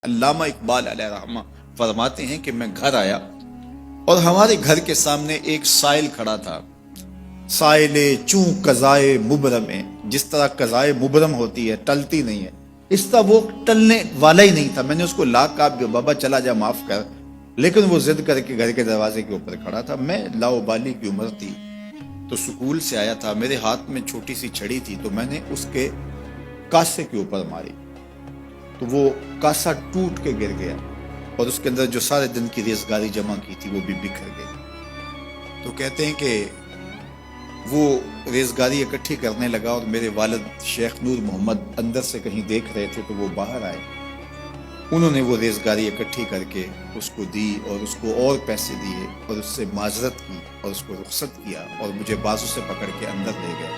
علامہ اقبال علیہ رحمہ فرماتے ہیں کہ میں گھر آیا اور ہمارے گھر کے سامنے ایک سائل کھڑا تھا. سائل چوں قضائے مبرم ہے، جس طرح قضائے مبرم ہوتی ہے، ٹلتی نہیں ہے، اس طرح وہ ٹلنے والا ہی نہیں تھا. میں نے اس کو لا کہا بابا چلا جا، معاف کر، لیکن وہ ضد کر کے گھر کے دروازے کے اوپر کھڑا تھا. میں لاؤبالی کی عمر تھی تو سکول سے آیا تھا، میرے ہاتھ میں چھوٹی سی چھڑی تھی، تو میں نے اس کے کاسے کے اوپر ماری تو وہ کاسا ٹوٹ کے گر گیا اور اس کے اندر جو سارے دن کی ریزگاری جمع کی تھی وہ بھی بکھر گئی. تو کہتے ہیں کہ وہ ریزگاری اکٹھی کرنے لگا اور میرے والد شیخ نور محمد اندر سے کہیں دیکھ رہے تھے تو وہ باہر آئے. انہوں نے وہ ریزگاری اکٹھی کر کے اس کو دی اور اس کو اور پیسے دیے اور اس سے معذرت کی اور اس کو رخصت کیا اور مجھے بازو سے پکڑ کے اندر لے گئے.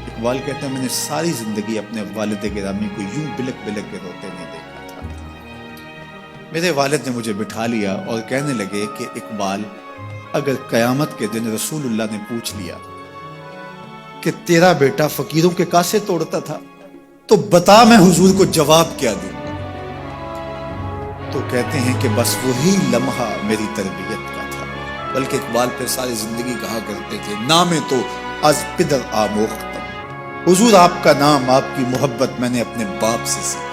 اقبال کہتے ہیں میں نے ساری زندگی اپنے والد گرامی کو یوں بلک بلک کے روتے نہیں دیکھا تھا. میرے والد نے مجھے بٹھا لیا اور کہنے لگے کہ اقبال، اگر قیامت کے دن رسول اللہ نے پوچھ لیا کہ تیرا بیٹا فقیروں کے کاسے توڑتا تھا تو بتا میں حضور کو جواب کیا دوں. تو کہتے ہیں کہ بس وہی لمحہ میری تربیت کا تھا. بلکہ اقبال پھر ساری زندگی کہا کرتے تھے نام تو از پدر آموختم، حضور آپ کا نام، آپ کی محبت میں نے اپنے باپ سے سیکھی.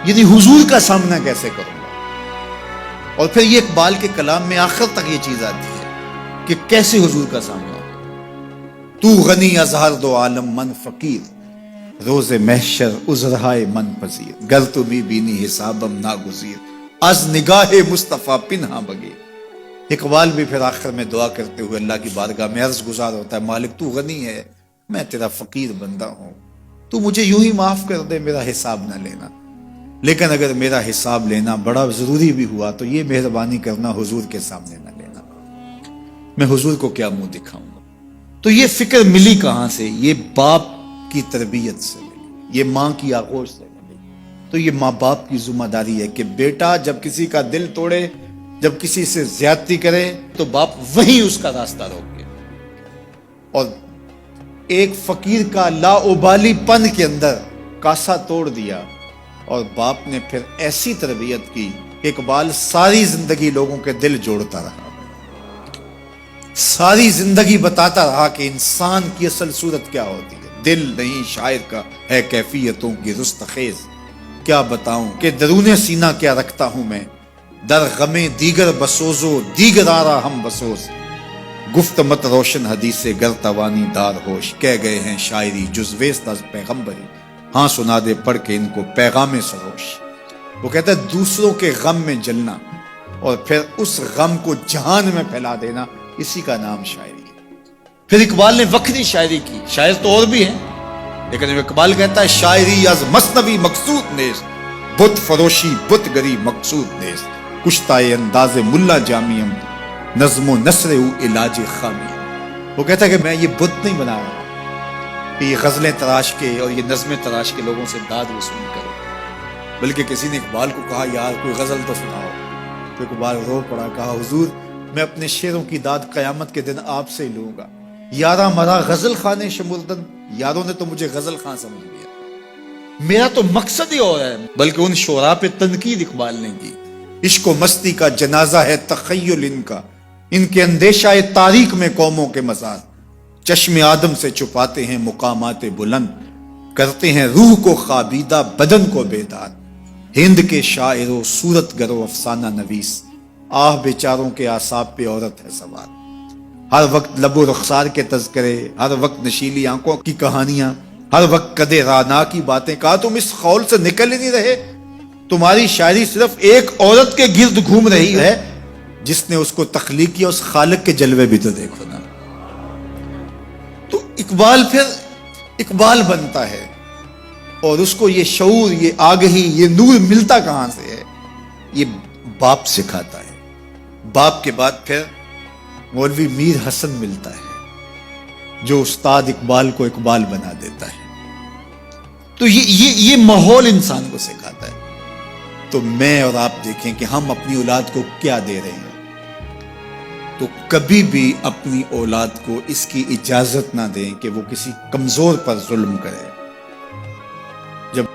یعنی حضور کا سامنا کیسے کروں گا. اور پھر یہ اقبال کے کلام میں آخر تک یہ چیز آتی ہے کہ کیسے حضور کا سامنا ہو. تو غنی از ہر دو عالم من فقیر، روز محشر عذرہائے من پذیر، گر تو بھی بینی حسابم ناگزیر، از نگاہ مصطفیٰ پنہا بگیر. اقبال بھی پھر آخر میں دعا کرتے ہوئے اللہ کی بارگاہ میں عرض گزار ہوتا ہے، مالک تو غنی ہے، میں تیرا فقیر بندہ ہوں، تو مجھے یوں ہی معاف کر دے، میرا حساب نہ لینا. لیکن اگر میرا حساب لینا بڑا ضروری بھی ہوا تو یہ مہربانی کرنا حضور کے سامنے نہ لینا، میں حضور کو کیا منہ دکھاؤں گا. تو یہ فکر ملی کہاں سے؟ یہ باپ کی تربیت سے ملی، یہ ماں کی آغوش سے ملی. تو یہ ماں باپ کی ذمہ داری ہے کہ بیٹا جب کسی کا دل توڑے، جب کسی سے زیادتی کرے تو باپ وہیں اس کا راستہ روکے. اور ایک فقیر کا لاؤبالی پن کے اندر کاسا توڑ دیا اور باپ نے پھر ایسی تربیت کی کہ اقبال ساری زندگی لوگوں کے دل جوڑتا رہا، ساری زندگی بتاتا رہا کہ انسان کی اصل صورت کیا ہوتی ہے. دل نہیں شاعر کا ہے کیفیتوں کی رستخیز، کیا بتاؤں کہ درون سینہ کیا رکھتا ہوں میں، در غم دیگر بسوزو دیگر آرا ہم بسوز، گفت مت روشن حدیث گر توانی دار ہوش، کہہ گئے ہیں شاعری جزویست از پیغمبری، ہاں سنا دے پڑھ کے ان کو پیغام سروش. وہ کہتا ہے دوسروں کے غم میں جلنا اور پھر اس غم کو جہان میں پھیلا دینا، اسی کا نام شاعری ہے. پھر اقبال نے وقتی شاعری کی، شاعر تو اور بھی ہیں، لیکن اقبال کہتا ہے شاعری از مثنوی مقصود نیست، بت فروشی بت گری مقصود نیست، کشتائے انداز ملا جامیم نظم و نثر او علاج خامی. وہ کہتا ہے کہ میں یہ بت نہیں بنا رہا کہ یہ غزلیں تراش کے اور یہ نظمیں تراش کے لوگوں سے داد وصول کرو، بلکہ کسی نے اقبال کو کہا یار کوئی غزل تو سناؤ، تو اقبال رو پڑا، کہا حضور میں اپنے شعروں کی داد قیامت کے دن آپ سے لوں گا. یارا مرا غزل خانے شمردن، یاروں نے تو مجھے غزل خان سمجھ لیا، میرا تو مقصد ہی اور ہے. بلکہ ان شعراء پہ تنقید اقبال نے کی، عشق و مستی کا جنازہ ہے تخیل ان کے اندیشہ تاریخ میں قوموں کے مزار، چشم آدم سے چھپاتے ہیں مقامات بلند، کرتے ہیں روح کو خوابیدہ بدن کو بیدار. ہند کے شاعر و صورت گر و افسانہ نویس، آہ بیچاروں کے اعصاب پہ عورت ہے سوار. ہر وقت لب و رخسار کے تذکرے، ہر وقت نشیلی آنکھوں کی کہانیاں، ہر وقت کدے رانا کی باتیں. کہا تم اس خول سے نکل ہی نہیں رہے، تمہاری شاعری صرف ایک عورت کے گرد گھوم رہی ہے جس نے اس کو تخلیق کیا، اس خالق کے جلوے بھی تو دیکھو نا. تو اقبال پھر اقبال بنتا ہے اور اس کو یہ شعور، یہ آگہی، یہ نور ملتا کہاں سے ہے؟ یہ باپ سکھاتا ہے. باپ کے بعد پھر مولوی میر حسن ملتا ہے جو استاد اقبال کو اقبال بنا دیتا ہے. تو یہ ماحول انسان کو سکھاتا ہے. تو میں اور آپ دیکھیں کہ ہم اپنی اولاد کو کیا دے رہے ہیں. تو کبھی بھی اپنی اولاد کو اس کی اجازت نہ دیں کہ وہ کسی کمزور پر ظلم کرے.